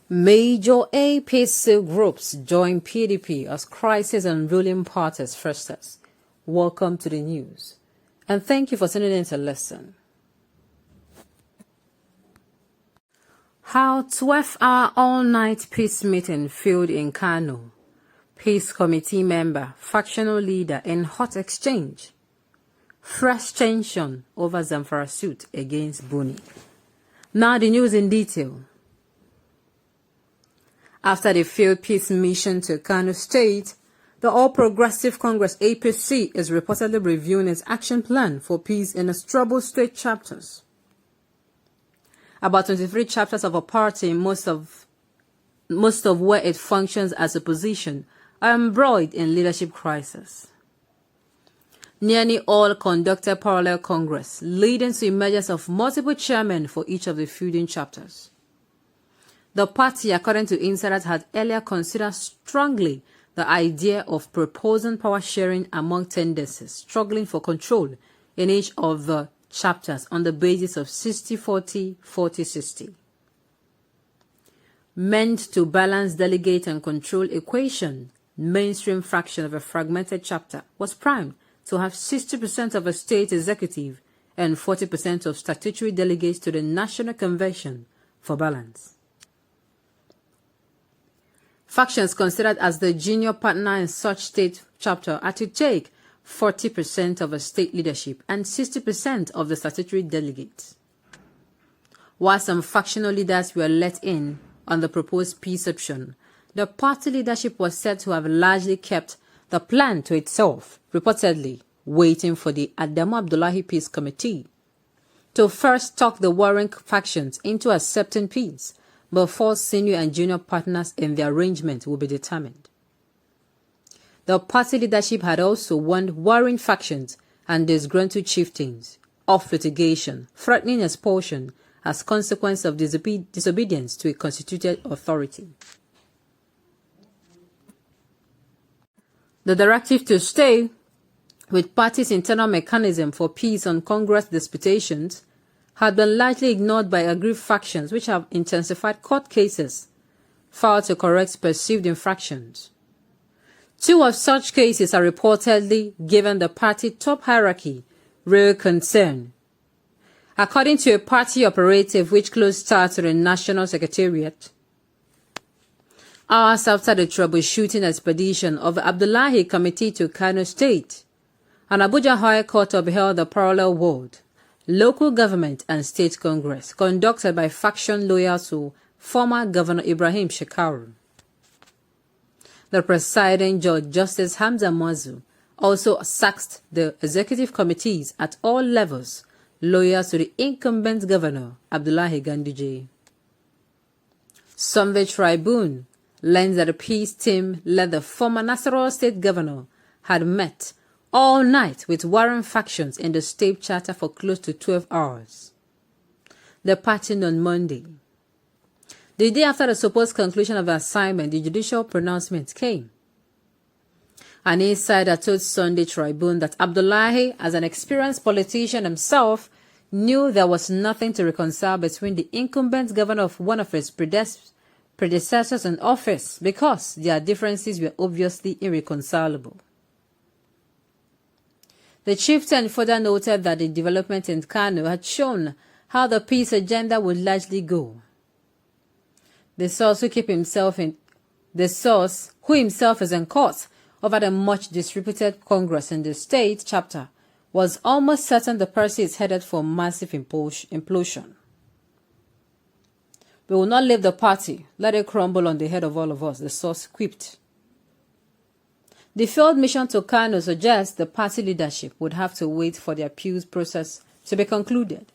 Major APC groups join PDP as crisis and ruling parties festers. Welcome to the news, and thank you for tuning in to listen. How 12-hour all-night peace meeting failed in Kano. Peace committee member, factional leader in hot exchange. Fresh tension over Zamfara suit against Buni. Now the news in detail. After the failed peace mission to Kano State, the All Progressive Congress APC is reportedly reviewing its action plan for peace in its troubled state chapters. About 23 chapters of a party, most of where it functions as opposition, are embroiled in leadership crisis. Nearly all conducted parallel congress, leading to emergence of multiple chairmen for each of the feuding chapters. The party, according to insiders, had earlier considered strongly the idea of proposing power sharing among tendencies struggling for control in each of the chapters on the basis of 60-40, 40-60. Meant to balance delegate and control equation, mainstream fraction of a fragmented chapter was primed to have 60% of a state executive and 40% of statutory delegates to the National Convention for balance. Factions considered as the junior partner in such state chapter are to take 40% of a state leadership and 60% of the statutory delegates. While some factional leaders were let in on the proposed peace option, the party leadership was said to have largely kept the plan to itself, reportedly waiting for the Adamu Abdullahi Peace Committee to first talk the warring factions into accepting peace before senior and junior partners in the arrangement will be determined. The party leadership had also warned warring factions and disgruntled chieftains of litigation, threatening expulsion as consequence of disobedience to a constituted authority. The directive to stay with parties' internal mechanism for peace on Congress disputations had been largely ignored by aggrieved factions which have intensified court cases filed to correct perceived infractions. Two of such cases are reportedly given the party top hierarchy real concern. According to a party operative which closed ties to the National Secretariat, hours after the troubleshooting expedition of the Abdullahi Committee to Kano State, an Abuja High Court upheld the parallel world, local government and state congress conducted by faction loyal to former Governor Ibrahim Shekaru. The presiding judge, Justice Hamza Mazu, also sacked the executive committees at all levels loyal to the incumbent governor, Abdullahi Ganduje. Sunday Tribune learns that the peace team led the former Nasarawa state governor had met all night with warring factions in the state charter for close to 12 hours. Departing on Monday. The day after the supposed conclusion of the assignment, the judicial pronouncement came. An insider told Sunday Tribune that Abdullahi, as an experienced politician himself, knew there was nothing to reconcile between the incumbent governor of one of his predecessors in office because their differences were obviously irreconcilable. The chieftain further noted that the development in Kano had shown how the peace agenda would largely go. The source who himself is in court over the much disreputed Congress in the state chapter was almost certain the party is headed for massive implosion. We will not leave the party, let it crumble on the head of all of us, the source quipped. The failed mission to Kano suggests the party leadership would have to wait for the appeals process to be concluded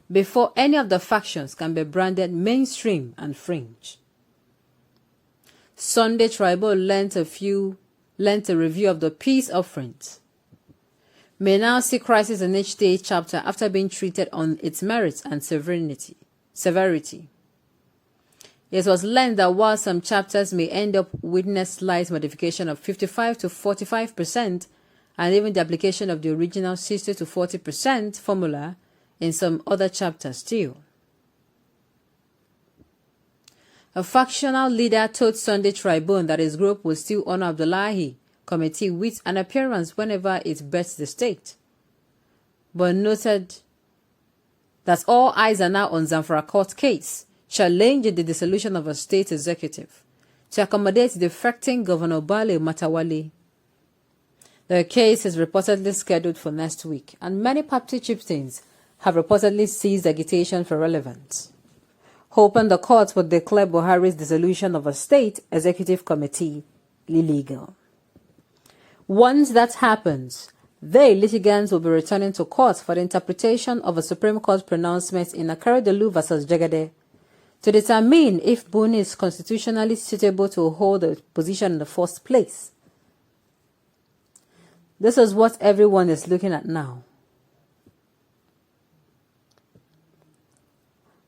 before any of the factions can be branded mainstream and fringe. Sunday Tribune lent a review of the peace offerings. May now see crisis in each state chapter after being treated on its merits and severity. It was learned that while some chapters may end up witness slight modification of 55 to 45% and even the application of the original 60 to 40% formula in some other chapters too. A factional leader told Sunday Tribune that his group will still honor Abdullahi Committee with an appearance whenever it bets the state, but noted that all eyes are now on Zamfara court case, challenging the dissolution of a state executive to accommodate the defecting Governor Bale Matawale. The case is reportedly scheduled for next week, and many party chieftains have reportedly seized agitation for relevance, hoping the court would declare Buhari's dissolution of a state executive committee illegal. Once that happens, they, litigants, will be returning to court for the interpretation of a Supreme Court pronouncement in Akaredolu vs. Jagade to determine if Buni is constitutionally suitable to hold a position in the first place. This is what everyone is looking at now.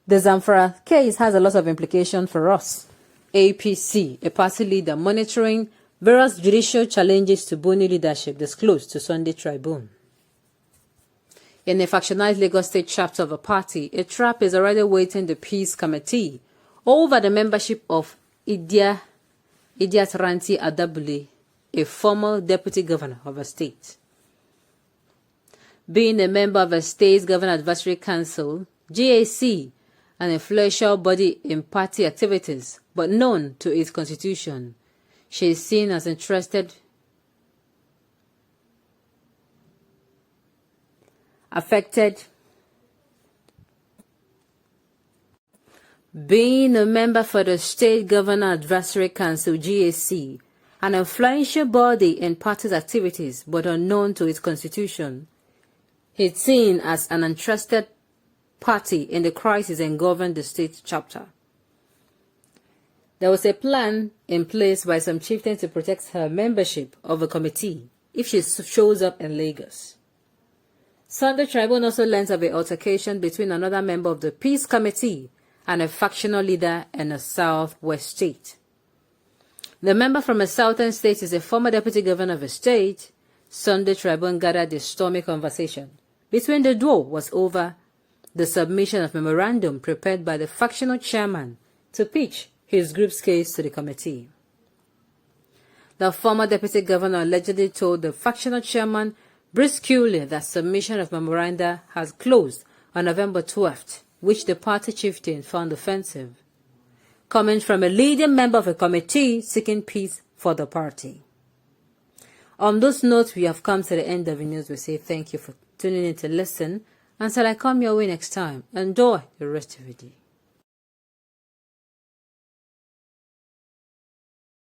The Zamfara case has a lot of implications for us. APC, a party leader monitoring various judicial challenges to Buni leadership, disclosed to Sunday Tribune. In a factionalized Lagos State chapter of a party, a trap is already waiting the Peace Committee over the membership of Idiat Ranti Adabule, a former deputy governor of a state. Being a member of a state's Governor Advisory Council, GAC, an influential body in party activities, but known to its constitution, she is seen as affected. Being a member for the State Governor Advisory Council, GAC, an influential body in party's activities, but unknown to its constitution, it's seen as an interested party in the crisis engulfing the state chapter. There was a plan in place by some chieftains to protect her membership of a committee if she shows up in Lagos. Sunday Tribune also learns of an altercation between another member of the Peace Committee and a factional leader in a southwest state. The member from a southern state is a former deputy governor of a state. Sunday Tribune gathered the stormy conversation between the duo was over the submission of memorandum prepared by the factional chairman to pitch his group's case to the committee. The former deputy governor allegedly told the factional chairman Brice Culi that submission of memoranda has closed on November 12th, which the party chieftain found offensive, coming from a leading member of a committee seeking peace for the party. On those notes, we have come to the end of the news. We say thank you for tuning in to listen. Until I come your way next time, enjoy the rest of your day.